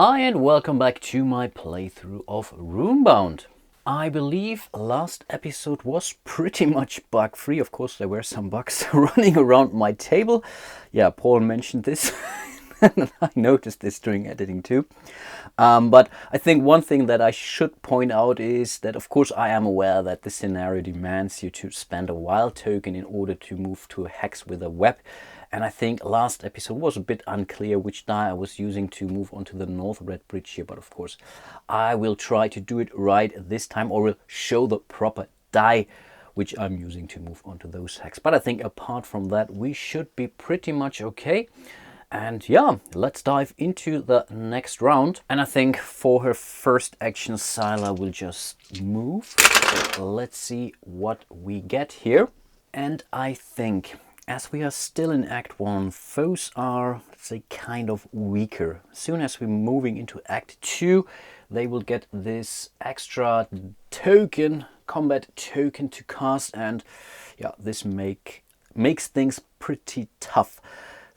Hi and welcome back to my playthrough of Runebound. I believe last episode was pretty much bug-free. Of course, there were some bugs running around my table. Yeah, Paul mentioned this. And I noticed this during editing too. But I think one thing that I should point out is that, of course, I am aware that this scenario demands you to spend a wild token in order to move to a hex with a web. And I think last episode was a bit unclear which die I was using to move onto the North Red Bridge here. But of course, I will try to do it right this time, or will show the proper die which I'm using to move onto those hexes. But I think apart from that, we should be pretty much okay. And yeah, let's dive into the next round. And I think for her first action, Sila will just move. So let's see what we get here. And I think, as we are still in Act 1, foes are, let's say, kind of weaker. As soon as we're moving into Act 2, they will get this extra token, combat token to cast. And yeah, this makes things pretty tough.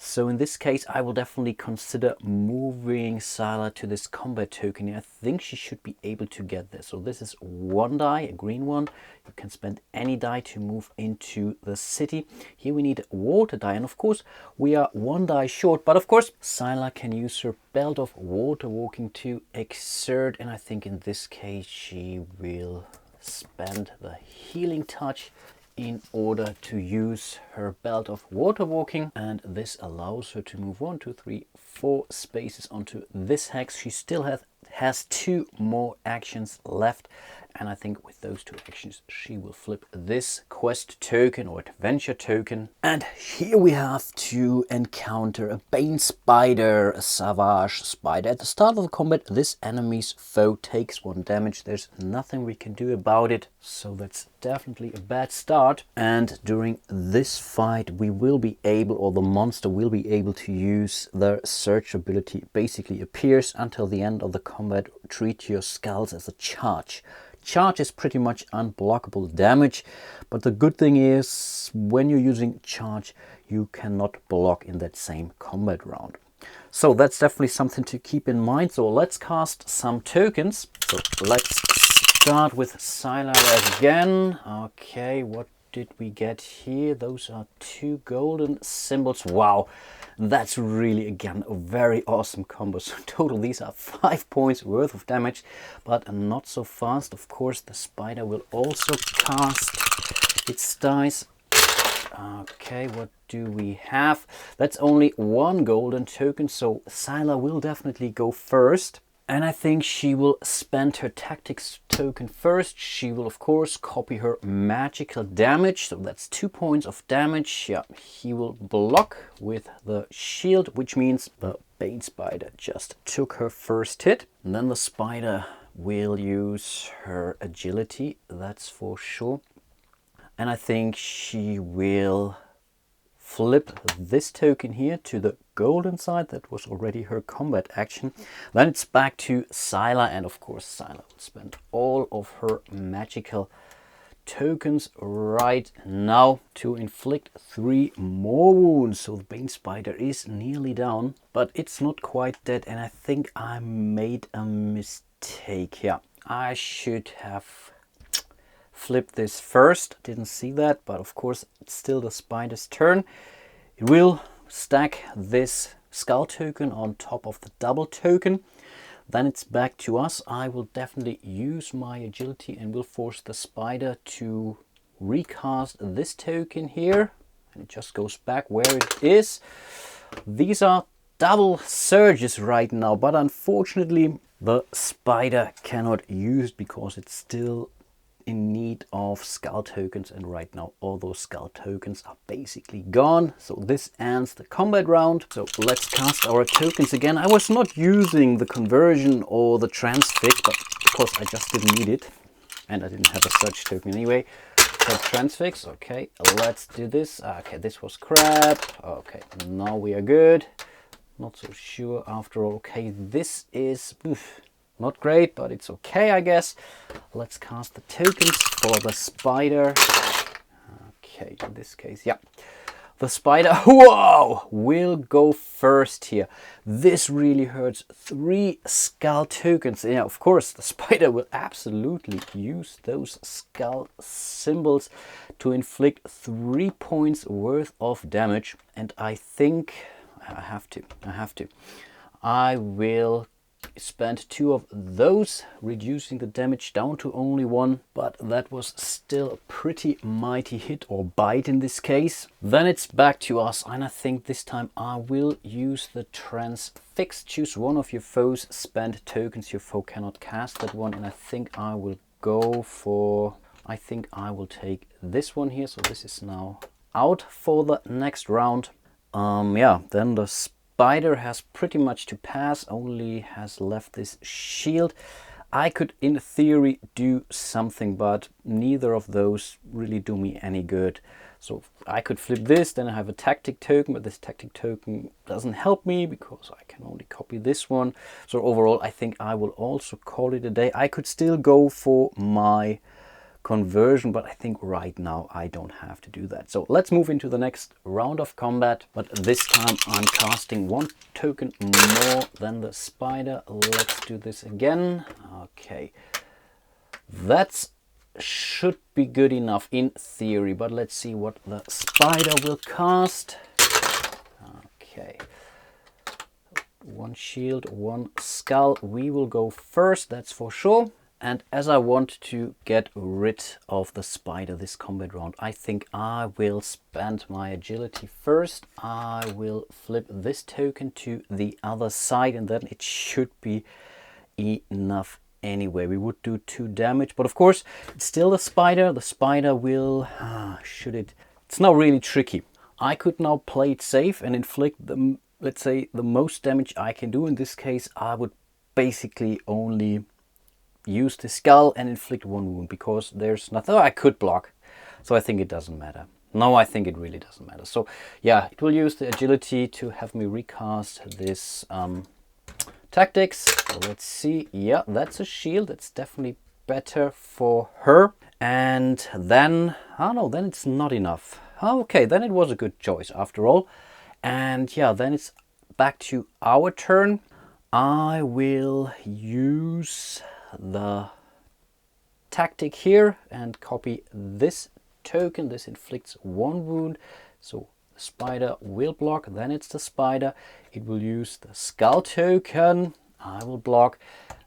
So in this case, I will definitely consider moving Sila to this combat token. I think she should be able to get this. So this is one die, a green one. You can spend any die to move into the city. Here we need water die. And of course, we are one die short. But of course, Sila can use her belt of water walking to exert. And I think in this case, she will spend the healing touch in order to use her belt of water walking, and this allows her to move 1, 2, 3, 4 spaces onto this hex. She still has 2 more actions left, and I think with those 2 actions she will flip this quest token or adventure token. And here we have to encounter a Bane Spider, a Savage Spider. At the start of the combat, this enemy's foe takes 1 damage. There's nothing we can do about it, so that's definitely a bad start. And during this fight we will be able, or the monster will be able, to use the search ability. It basically appears until the end of the combat. Treat your skulls as a charge. Charge is pretty much unblockable damage, but the good thing is when you're using charge you cannot block in that same combat round. So that's definitely something to keep in mind. So let's cast some tokens. So let's start with Sila again. Okay, what did we get here? Those are 2 golden symbols. Wow, that's really, again, a very awesome combo. So in total these are 5 points worth of damage, but not so fast. Of course, the spider will also cast its dice. Okay, what do we have? That's only 1 golden token, so Sila will definitely go first. And I think she will spend her tactics token first. She will, of course, copy her magical damage. So that's 2 points of damage. Yeah, he will block with the shield, which means the Bane Spider just took her first hit. And then the spider will use her agility, that's for sure. And I think she will flip this token here to the golden side. That was already her combat action. Then it's back to Sila, and of course Sila will spend all of her magical tokens right now to inflict 3 more wounds. So the Bane Spider is nearly down, but it's not quite dead. And I think I made a mistake here. I should have flip this first. Didn't see that, but of course it's still the spider's turn. It will stack this skull token on top of the double token. Then it's back to us. I will definitely use my agility and will force the spider to recast this token here, and it just goes back where it is. These are double surges right now, but unfortunately the spider cannot use it because it's still in need of skull tokens, and right now all those skull tokens are basically gone. So this ends the combat round. So let's cast our tokens again. I was not using the conversion or the transfix, but because I just didn't need it and I didn't have a search token anyway. So transfix, okay, let's do this. Okay, this was crap. Okay, now we are good. Not so sure after all. Okay, this is not great, but it's okay, I guess. Let's cast the tokens for the spider. Okay, in this case, yeah. The spider, whoa, will go first here. This really hurts. 3 skull tokens. Yeah, of course, the spider will absolutely use those skull symbols to inflict 3 points worth of damage. And I think I have to. I will spend 2 of those, reducing the damage down to only 1, but that was still a pretty mighty hit, or bite in this case. Then it's back to us, and I think this time I will use the transfix. Choose one of your foes, spend tokens. Your foe cannot cast that one, and I think I will go for, I think I will take this one here. So this is now out for the next round. Yeah, then the spider has pretty much to pass, only has left this shield. I could in theory do something, but neither of those really do me any good. So I could flip this, then I have a tactic token, but this tactic token doesn't help me because I can only copy this one. So overall, I think I will also call it a day. I could still go for my conversion, but I think right now I don't have to do that. So let's move into the next round of combat, but this time I'm casting 1 token more than the spider. Let's do this again. Okay, that should be good enough in theory, but let's see what the spider will cast. Okay, 1 shield, 1 skull. We will go first, that's for sure. And as I want to get rid of the spider this combat round, I think I will spend my agility first. I will flip this token to the other side, and then it should be enough anyway. We would do 2 damage, but of course it's still the spider. The spider will, it's now really tricky. I could now play it safe and inflict the, let's say, the most damage I can do. In this case, I would basically only use the skull and inflict 1 wound, because there's nothing. Oh, I could block, so I think it doesn't matter. No, I think it really doesn't matter. So yeah, it will use the agility to have me recast this tactics. So let's see. Yeah, that's a shield. That's definitely better for her. And then, oh no, then it's not enough. Okay, then it was a good choice after all. And yeah, then it's back to our turn. I will use the tactic here and copy this token. This inflicts 1 wound, so the spider will block. Then it's the spider, it will use the skull token. I will block,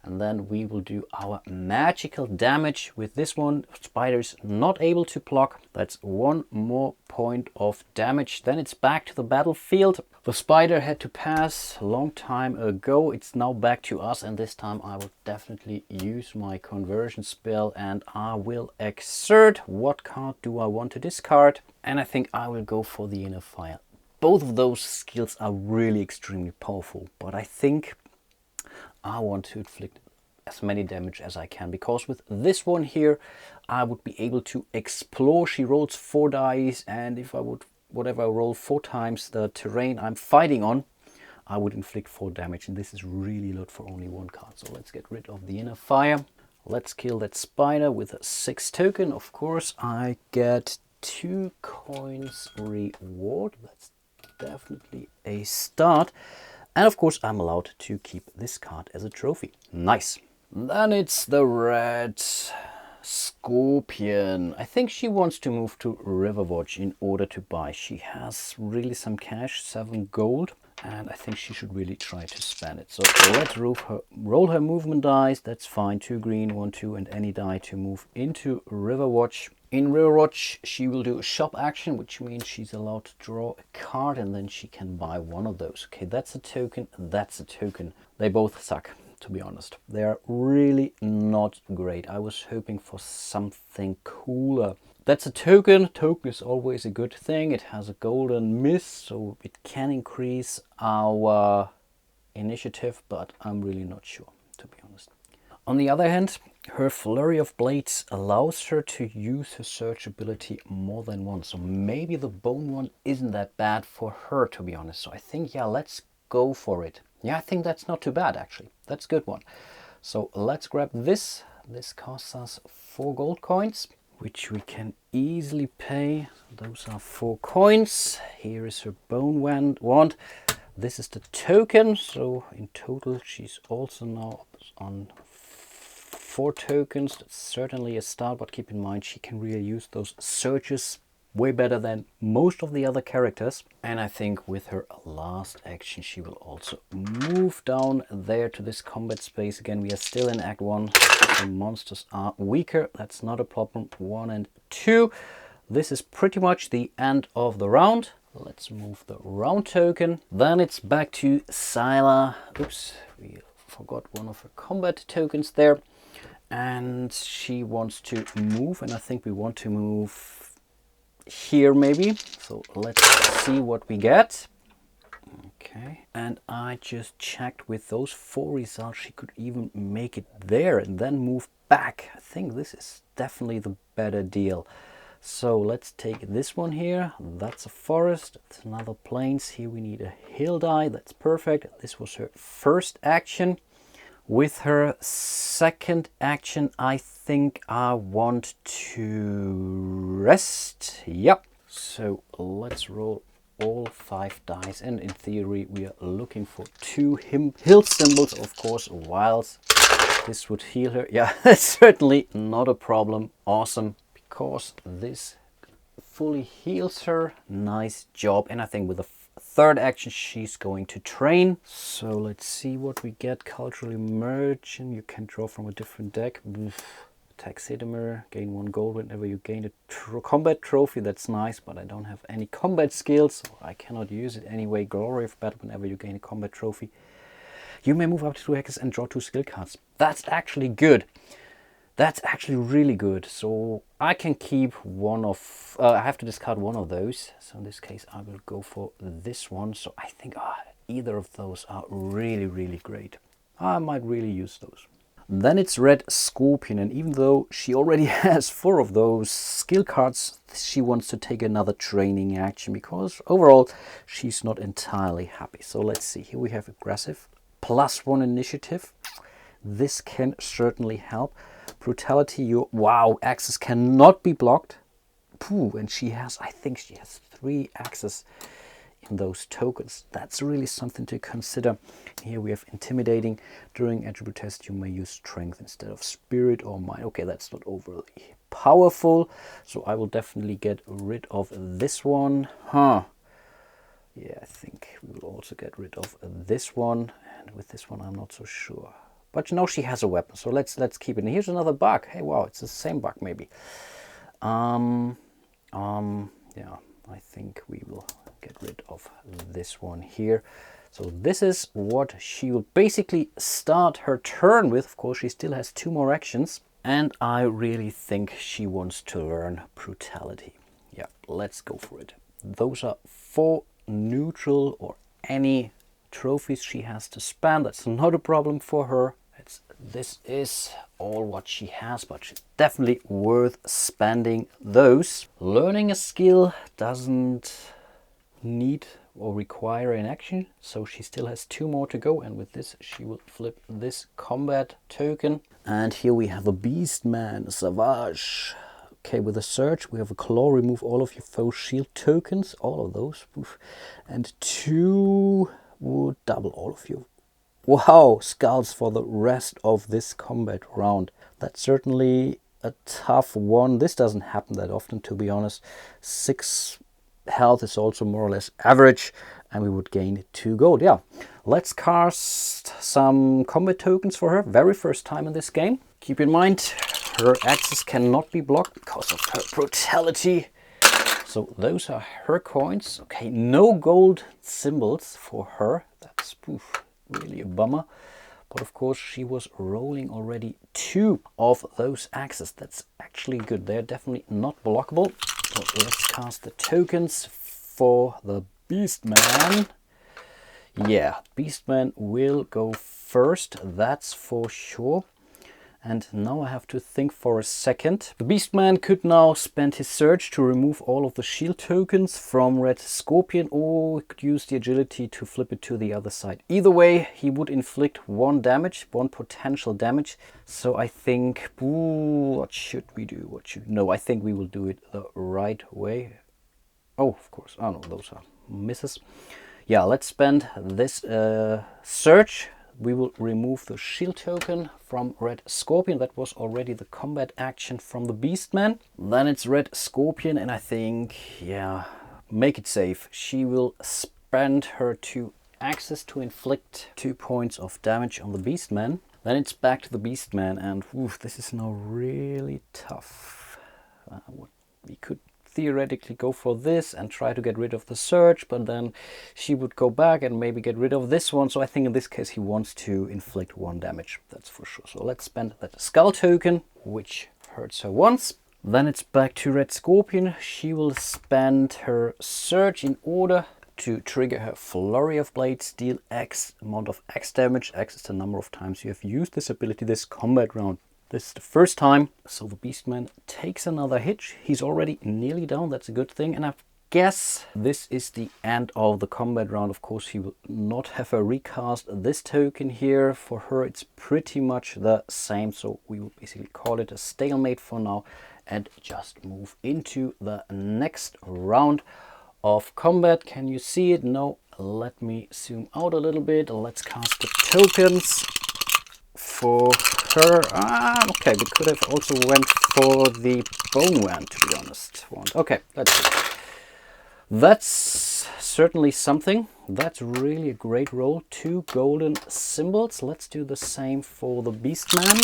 and then we will do our magical damage with this one. Spider is not able to block. That's 1 more point of damage. Then it's back to the battlefield. The spider had to pass a long time ago. It's now back to us, and this time I will definitely use my conversion spell, and I will exert. What card do I want to discard? And I think I will go for the Inner Fire. Both of those skills are really extremely powerful, but I think I want to inflict as many damage as I can, because with this one here I would be able to explore. She rolls 4 dice, and if I would, whatever I roll 4 times the terrain I'm fighting on, I would inflict 4 damage, and this is really a lot for only 1 card. So let's get rid of the Inner Fire. Let's kill that spider with a 6 token. Of course I get 2 coins reward. That's definitely a start. And of course I'm allowed to keep this card as a trophy. Nice. Then it's the red scorpion. I think she wants to move to Riverwatch in order to buy. She has really some cash, 7 gold, and I think she should really try to spend it. So let's roll her movement dice. That's fine. 2 green, 1, 2, and any die to move into Riverwatch. In Riverwatch, she will do a shop action, which means she's allowed to draw a card, and then she can buy one of those. Okay, that's a token, that's a token. They both suck, to be honest. They are really not great. I was hoping for something cooler. That's a token. Token is always a good thing. It has a golden mist, so it can increase our initiative, but I'm really not sure, to be honest. On the other hand, her Flurry of Blades allows her to use her search ability more than once. So maybe the bone one isn't that bad for her, to be honest. So I think, yeah, let's go for it. Yeah, I think that's not too bad, actually. That's a good one. So let's grab this. This costs us 4 gold coins. which we can easily pay. Those are 4 coins. Here is her bone wand. This is the token, so in total she's also now on 4 tokens. That's certainly a start, but keep in mind she can really use those searches way better than most of the other characters. And I think with her last action she will also move down there to this combat space. Again, we are still in Act 1. The monsters are weaker. That's not a problem. 1 and 2. This is pretty much the end of the round. Let's move the round token. Then it's back to Sila. Oops, we forgot one of her combat tokens there. And she wants to move, and I think we want to move here maybe. So let's see what we get. Okay, and I just checked with those 4 results she could even make it there and then move back. I think this is definitely the better deal. So let's take this one here. That's a forest. That's another plains. Here we need a hill die. That's perfect. This was her first action. With her second action, I think I want to rest. Yep. So let's roll all 5 dice. And in theory, we are looking for 2 hill symbols, of course, whilst this would heal her. Yeah, that's certainly not a problem. Awesome. Because this fully heals her. Nice job. And I think with the third action she's going to train. So let's see what we get. Cultural immersion. You can draw from a different deck. Taxidermy. Gain 1 gold whenever you gain a combat trophy. That's nice, but I don't have any combat skills, so I cannot use it anyway. Glory of battle. Whenever you gain a combat trophy, you may move up to 2 hexes and draw 2 skill cards. That's actually good. That's actually really good. So I can keep one of, I have to discard one of those. So in this case, I will go for this one. So I think either of those are really, really great. I might really use those. Then it's Red Scorpion. And even though she already has 4 of those skill cards, she wants to take another training action because overall she's not entirely happy. So let's see. Here we have aggressive, +1 initiative. This can certainly help. Brutality, your axes cannot be blocked. And she has, I think she has 3 axes in those tokens. That's really something to consider. Here we have intimidating. During attribute test you may use strength instead of spirit or might. Okay, that's not overly powerful, so I will definitely get rid of this one. Yeah, I think we will also get rid of this one, and with this one I'm not so sure. But you know, she has a weapon, so let's keep it. And here's another bug. Hey, wow, it's the same bug maybe. Yeah, I think we will get rid of this one here. So this is what she will basically start her turn with. Of course, she still has 2 more actions. And I really think she wants to learn brutality. Yeah, let's go for it. Those are 4 neutral or any trophies she has to spend. That's not a problem for her. This is all what she has, but she's definitely worth spending those. Learning a skill doesn't need or require an action, so she still has 2 more to go, and with this she will flip this combat token. And here we have a Beastman, Savage. Okay, with a search we have a claw, remove all of your foe shield tokens, all of those, and 2 would double all of you. Wow, skulls for the rest of this combat round. That's certainly a tough one. This doesn't happen that often, to be honest. 6 health is also more or less average, and we would gain 2 gold. Yeah, let's cast some combat tokens for her. Very first time in this game. Keep in mind, her axes cannot be blocked because of her brutality. So those are her coins. Okay, no gold symbols for her. That's really a bummer. But of course she was rolling already 2 of those axes. That's actually good. They're definitely not blockable. So let's cast the tokens for the Beastman. Yeah, Beastman will go first, that's for sure. And now I have to think for a second. The Beastman could now spend his surge to remove all of the shield tokens from Red Scorpion, or he could use the agility to flip it to the other side. Either way, he would inflict 1 damage, 1 potential damage. So I think, what should we do? No, I think we will do it the right way. Oh, of course. Oh no, those are misses. Yeah, let's spend this surge. We will remove the shield token from Red Scorpion. That was already the combat action from the Beastman. Then it's Red Scorpion, and I think, yeah, make it safe. She will spend her 2 axes to inflict 2 points of damage on the Beastman. Then it's back to the Beastman, and this is now really tough. We could theoretically go for this and try to get rid of the surge, but then she would go back and maybe get rid of this one. So I think in this case he wants to inflict 1 damage, that's for sure. So let's spend that skull token, which hurts her once. Then it's back to Red Scorpion. She will spend her surge in order to trigger her flurry of blades, deal X amount of X damage. X is the number of times you have used this ability this combat round. This is the first time, so the Beastman takes another hit. He's already nearly down, that's a good thing. And I guess this is the end of the combat round. Of course, he will not have her recast this token here. For her, it's pretty much the same. So we will basically call it a stalemate for now and just move into the next round of combat. Can you see it? No. Let me zoom out a little bit. Let's cast the tokens for her. Okay, we could have also went for the bone wand, to be honest. Okay, let's see. That's certainly something. That's really a great roll. 2 golden symbols. Let's do the same for the Beastman.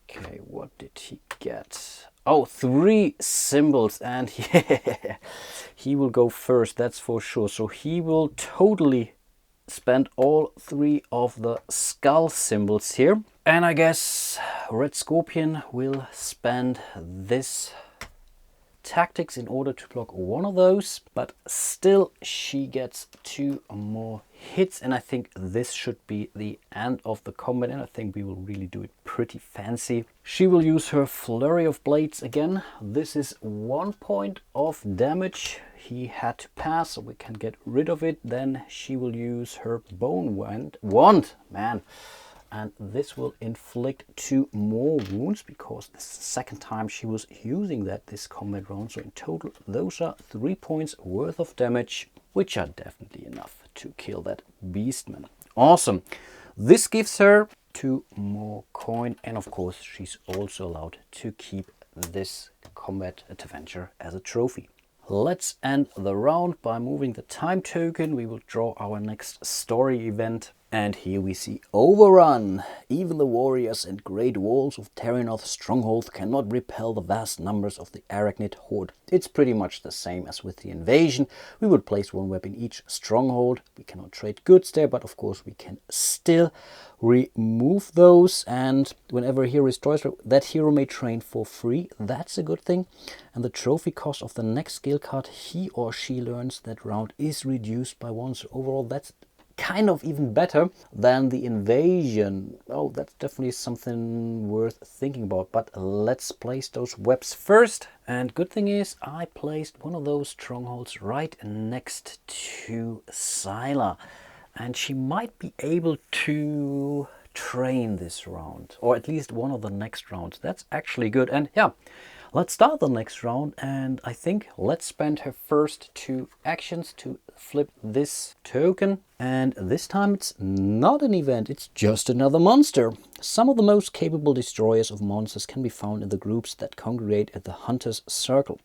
Okay, what did he get? Oh, 3 symbols, and yeah, he will go first, that's for sure. So he will totally spend all 3 of the skull symbols here. And I guess Red Scorpion will spend this tactics in order to block 1 of those, but still she gets 2 more hits, and I think this should be the end of the combat, and I think we will really do it pretty fancy. She will use her flurry of blades again. This is 1 point of damage. He had to pass, so we can get rid of it. Then she will use her bone wand, man. And this will inflict 2 more wounds, because this is the second time she was using that this combat round. So in total, those are 3 points worth of damage, which are definitely enough to kill that Beastman. Awesome. This gives her 2 more coin, and of course, she's also allowed to keep this combat adventure as a trophy. Let's end the round by moving the time token. We will draw our next story event. And here we see Overrun. Even the warriors and great walls of Terrinoth's stronghold cannot repel the vast numbers of the Arachnid horde. It's pretty much the same as with the invasion. We would place 1 web in each stronghold. We cannot trade goods there, but of course we can still remove those. And whenever a hero destroys, that hero may train for free. That's a good thing. And the trophy cost of the next skill card he or she learns that round is reduced by 1. So overall, that's kind of even better than the invasion. Oh, that's definitely something worth thinking about. But let's place those webs first. And good thing is I placed 1 of those strongholds right next to Sila, and she might be able to train this round, or at least 1 of the next rounds. That's actually good. And yeah, let's start the next round, and I think let's spend her first 2 actions to flip this token. And this time it's not an event, it's just another monster. Some of the most capable destroyers of monsters can be found in the groups that congregate at the Hunter's Circle.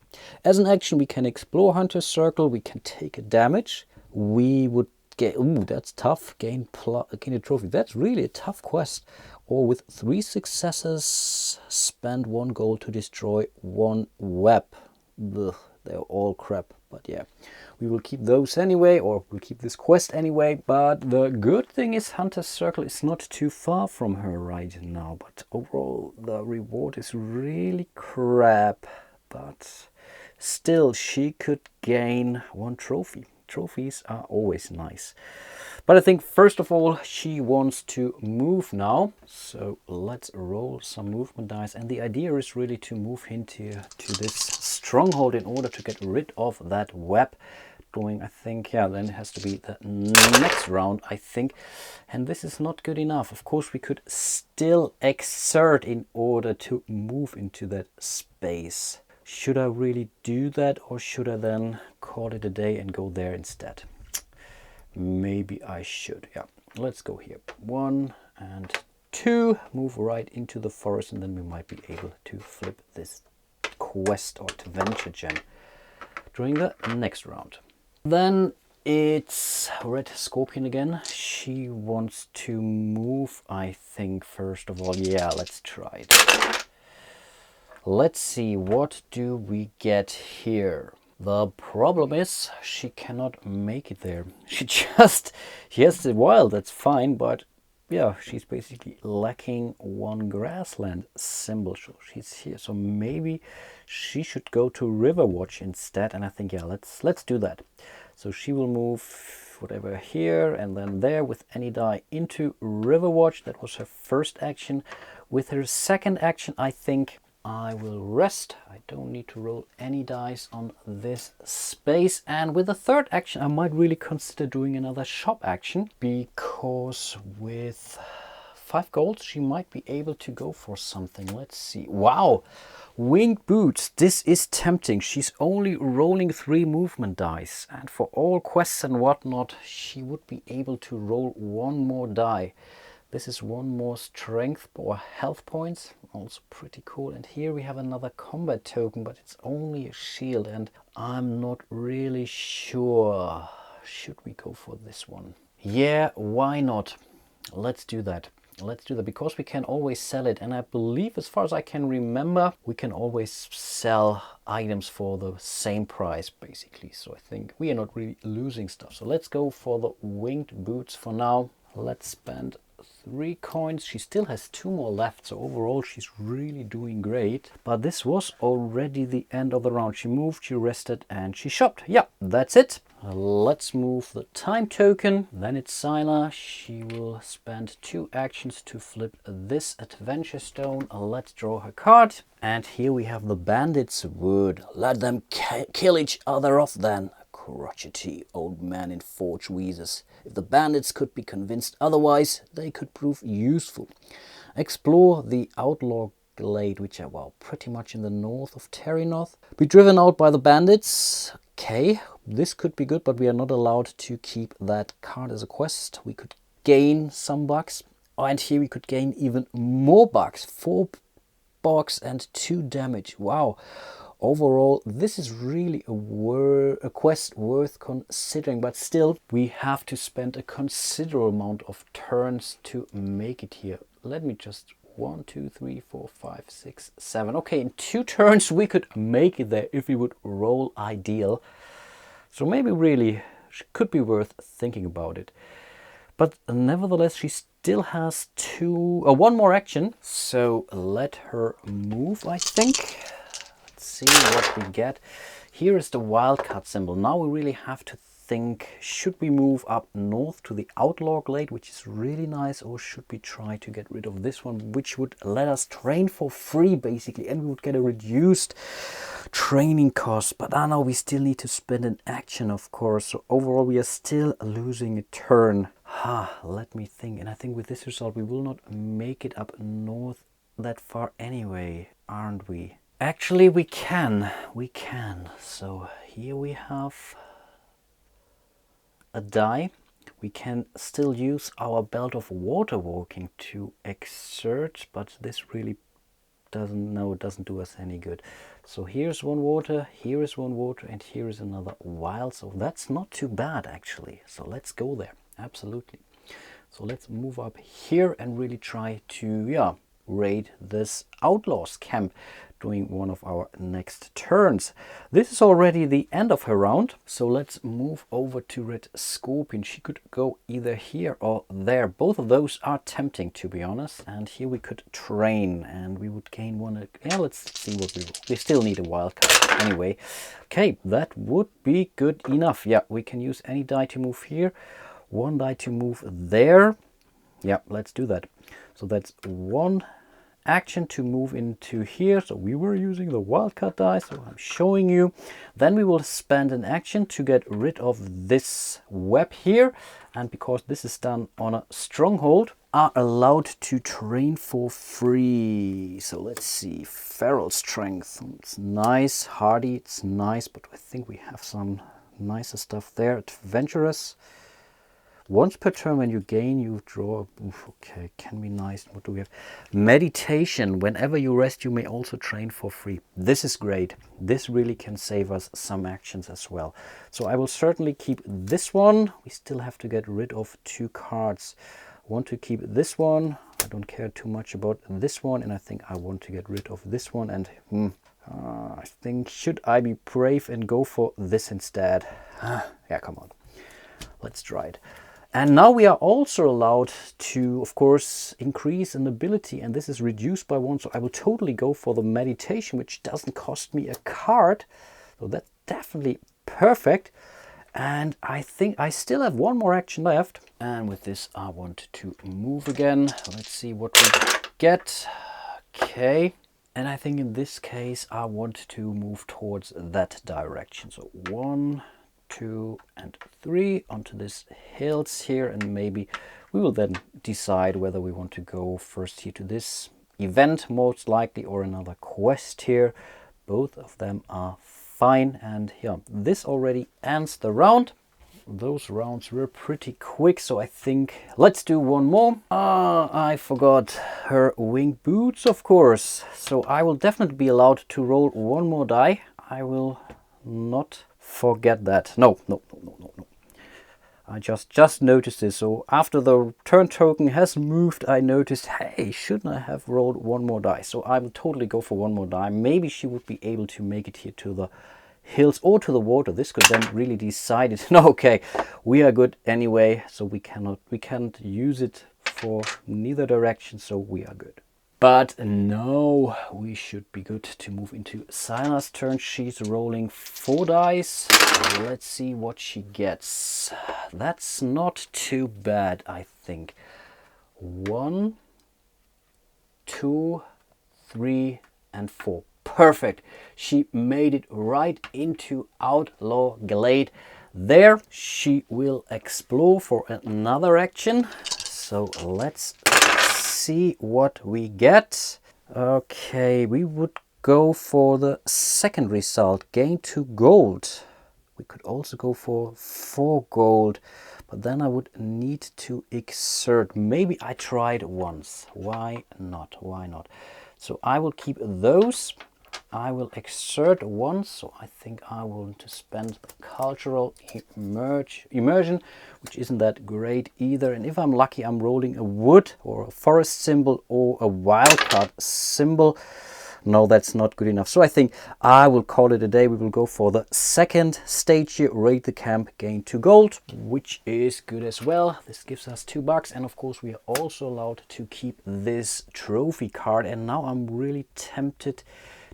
As an action, we can explore Hunter's Circle, we can take a damage, we would get, that's tough, gain a trophy. That's really a tough quest. Or with 3 successes, spend 1 gold to destroy 1 web. Ugh, they're all crap, but yeah. We will keep those anyway, or we'll keep this quest anyway. But the good thing is Hunter's Circle is not too far from her right now. But overall, the reward is really crap. But still, she could gain 1 trophy. Trophies are always nice. But I think first of all, she wants to move now. So let's roll some movement dice. And the idea is really to move into this stronghold in order to get rid of that web. Going, I think, yeah, then it has to be the next round, I think. And this is not good enough. Of course, we could still exert in order to move into that space. Should I really do that, or should I then call it a day and go there instead? Maybe I should. Yeah, let's go here. 1 and 2. Move right into the forest, and then we might be able to flip this quest or adventure gem during the next round. Then it's Red Scorpion again. She wants to move, I think, first of all. Yeah, let's try it. Let's see, what do we get here? The problem is she cannot make it there. She has the wild, that's fine, but yeah, she's basically lacking one grassland symbol. So she's here, so maybe she should go to Riverwatch instead. And I think, yeah, let's do that. So she will move whatever here and then there with any die into Riverwatch. That was her first action. With her second action, I think I will rest. I don't need to roll any dice on this space. And with the third action, I might really consider doing another shop action, because with 5 gold, she might be able to go for something. Let's see. Wow, winged boots. This is tempting. She's only rolling 3 movement dice, and for all quests and whatnot, she would be able to roll 1 more die. This is 1 more strength or health points, also pretty cool. And here we have another combat token, but it's only a shield, and I'm not really sure. Should we go for this one? Yeah, why not? Let's do that. Let's do that, because we can always sell it. And I believe, as far as I can remember, we can always sell items for the same price, basically. So I think we are not really losing stuff. So let's go for the winged boots for now. Let's spend 3 coins. She still has 2 more left, so overall she's really doing great. But this was already the end of the round. She moved, she rested, and she shopped. Yeah, that's it. Let's move the time token. Then it's Sila. She will spend 2 actions to flip this adventure stone. Let's draw her card. And here we have the Bandits' word. Let them kill each other off then. Crotchety old man in forge wheezes. If the bandits could be convinced otherwise, they could prove useful. Explore the outlaw glade, which are, well, pretty much in the north of Terrynorth. Be driven out by the bandits. Okay, this could be good, but we are not allowed to keep that card as a quest. We could gain some bucks, and here we could gain even more bucks. 4 bucks and 2 damage. Wow. Overall, this is really a quest worth considering, but still, we have to spend a considerable amount of turns to make it here. Let me just 1, 2, 3, 4, 5, 6, 7. Okay, in 2 turns we could make it there if we would roll ideal. So maybe really could be worth thinking about it. But nevertheless, she still has 1 more action. So let her move, I think. See what we get. Here is the wildcard symbol. Now we really have to think, should we move up north to the outlaw glade, which is really nice, or should we try to get rid of this one, which would let us train for free basically, and we would get a reduced training cost. But I know we still need to spend an action, of course, so overall we are still losing a turn. Let me think. And I think with this result we will not make it up north that far anyway, aren't we? Actually, we can. So here we have a die. We can still use our belt of water walking to exert, but this really doesn't do us any good. So here's 1 water, here is 1 water, and here is another wild. So that's not too bad actually. So let's go there. Absolutely. So let's move up here and really try to raid this outlaws camp during one of our next turns. This is already the end of her round, so let's move over to Red Scorpion. She could go either here or there. Both of those are tempting, to be honest. And here we could train, and we would gain 1. Yeah, let's see what we still need a wild card anyway. Okay, that would be good enough. Yeah, we can use any die to move here. 1 die to move there. Yeah, let's do that. So that's 1 action to move into here. So we were using the wildcard die, so I'm showing you. Then we will spend an action to get rid of this web here. And because this is done on a stronghold, are allowed to train for free. So let's see, feral strength. It's nice, hardy, it's nice, but I think we have some nicer stuff there. Adventurous. Once per turn when you gain, you draw. Oof, okay, can be nice. What do we have? Meditation. Whenever you rest, you may also train for free. This is great. This really can save us some actions as well. So I will certainly keep this one. We still have to get rid of 2 cards. I want to keep this one. I don't care too much about this one. And I think I want to get rid of this one. And I think, should I be brave and go for this instead? Yeah, come on. Let's try it. And now we are also allowed to, of course, increase an ability, and this is reduced by 1. So I will totally go for the meditation, which doesn't cost me a card. So that's definitely perfect. And I think I still have 1 more action left. And with this, I want to move again. Let's see what we get. Okay. And I think in this case, I want to move towards that direction. So 1, 2, and 3 onto this hills here, and maybe we will then decide whether we want to go first here to this event most likely or another quest here. Both of them are fine, and yeah, this already ends the round. Those rounds were pretty quick, so I think let's do 1 more. I forgot her winged boots, of course, so I will definitely be allowed to roll 1 more die. I will not forget that. No. I just noticed this. So after the turn token has moved, I noticed, hey, shouldn't I have rolled 1 more die? So I will totally go for 1 more die. Maybe she would be able to make it here to the hills or to the water. This could then really decide it. No, okay, we are good anyway. So we can't use it for neither direction. So we are good. But no, we should be good to move into Sila's turn. She's rolling 4 dice. Let's see what she gets. That's not too bad, I think. 1, 2, 3, and 4. Perfect. She made it right into Outlaw Glade. There she will explore for another action. So let's see what we get. Okay, we would go for the second result, gain 2 gold. We could also go for 4 gold, but then I would need to exert. Maybe I tried once. Why not? Why not? So I will keep those. I will exert once, so I think I will to spend the cultural immersion, which isn't that great either. And if I'm lucky, I'm rolling a wood or a forest symbol or a wildcard symbol. No, that's not good enough. So I think I will call it a day. We will go for the second stage here, raid the camp, gain 2 gold, which is good as well. This gives us $2. And of course, we are also allowed to keep this trophy card. And now I'm really tempted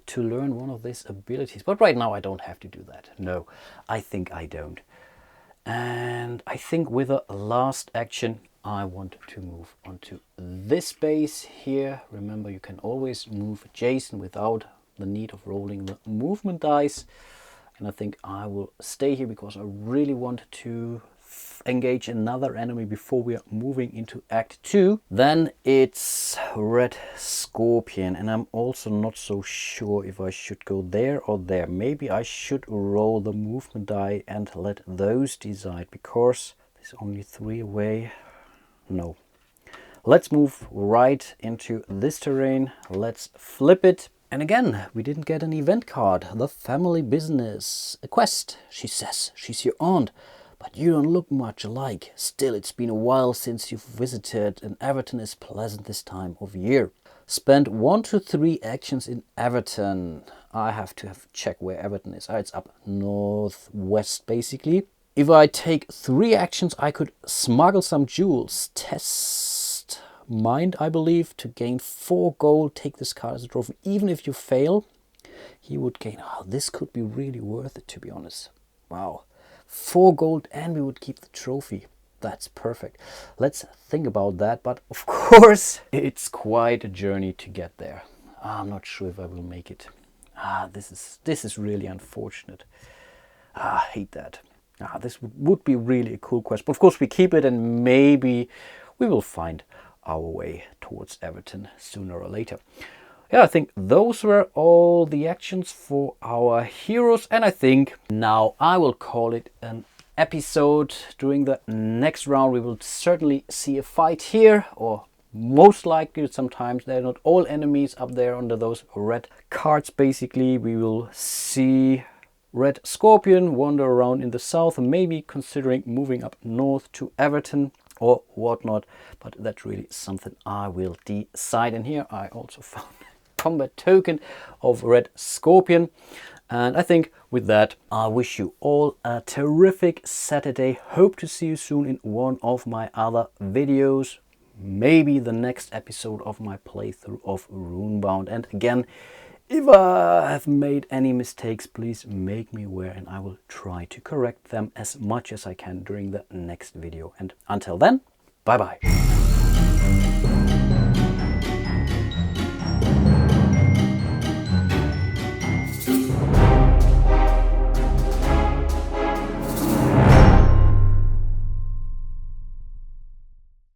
to learn one of these abilities. But right now I don't have to do that. No, I think I don't. And I think with the last action, I want to move onto this base here. Remember, you can always move Jason without the need of rolling the movement dice. And I think I will stay here because I really want to engage another enemy before we are moving into Act 2. Then it's Red Scorpion, and I'm also not so sure if I should go there or there. Maybe I should roll the movement die and let those decide, because there's only 3 away. No. Let's move right into this terrain. Let's flip it. And again, we didn't get an event card. The family business. A quest. She says she's your aunt, but you don't look much alike. Still, it's been a while since you've visited, and Everton is pleasant this time of year. Spend 1 to 3 actions in Everton. I have to check where Everton is. It's up northwest, basically. If I take 3 actions, I could smuggle some jewels. Test mind, I believe, to gain 4 gold. Take this card as a trophy. Even if you fail, he would gain. Oh, this could be really worth it, to be honest. Wow. 4 gold, and we would keep the trophy. That's perfect. Let's think about that. But of course, it's quite a journey to get there. I'm not sure if I will make it. This is really unfortunate. I hate that. This would be really a cool quest. But of course, we keep it, and maybe we will find our way towards Everton sooner or later. Yeah, I think those were all the actions for our heroes, and I think now I will call it an episode. During the next round we will certainly see a fight here, or most likely sometimes they're not all enemies up there under those red cards. Basically we will see Red Scorpion wander around in the south, maybe considering moving up north to Everton or whatnot, but that's really something I will decide. And here I also found a combat token of Red Scorpion. And I think with that, I wish you all a terrific Saturday. Hope to see you soon in one of my other videos. Maybe the next episode of my playthrough of Runebound. And again, if I have made any mistakes, please make me aware and I will try to correct them as much as I can during the next video. And until then, bye bye.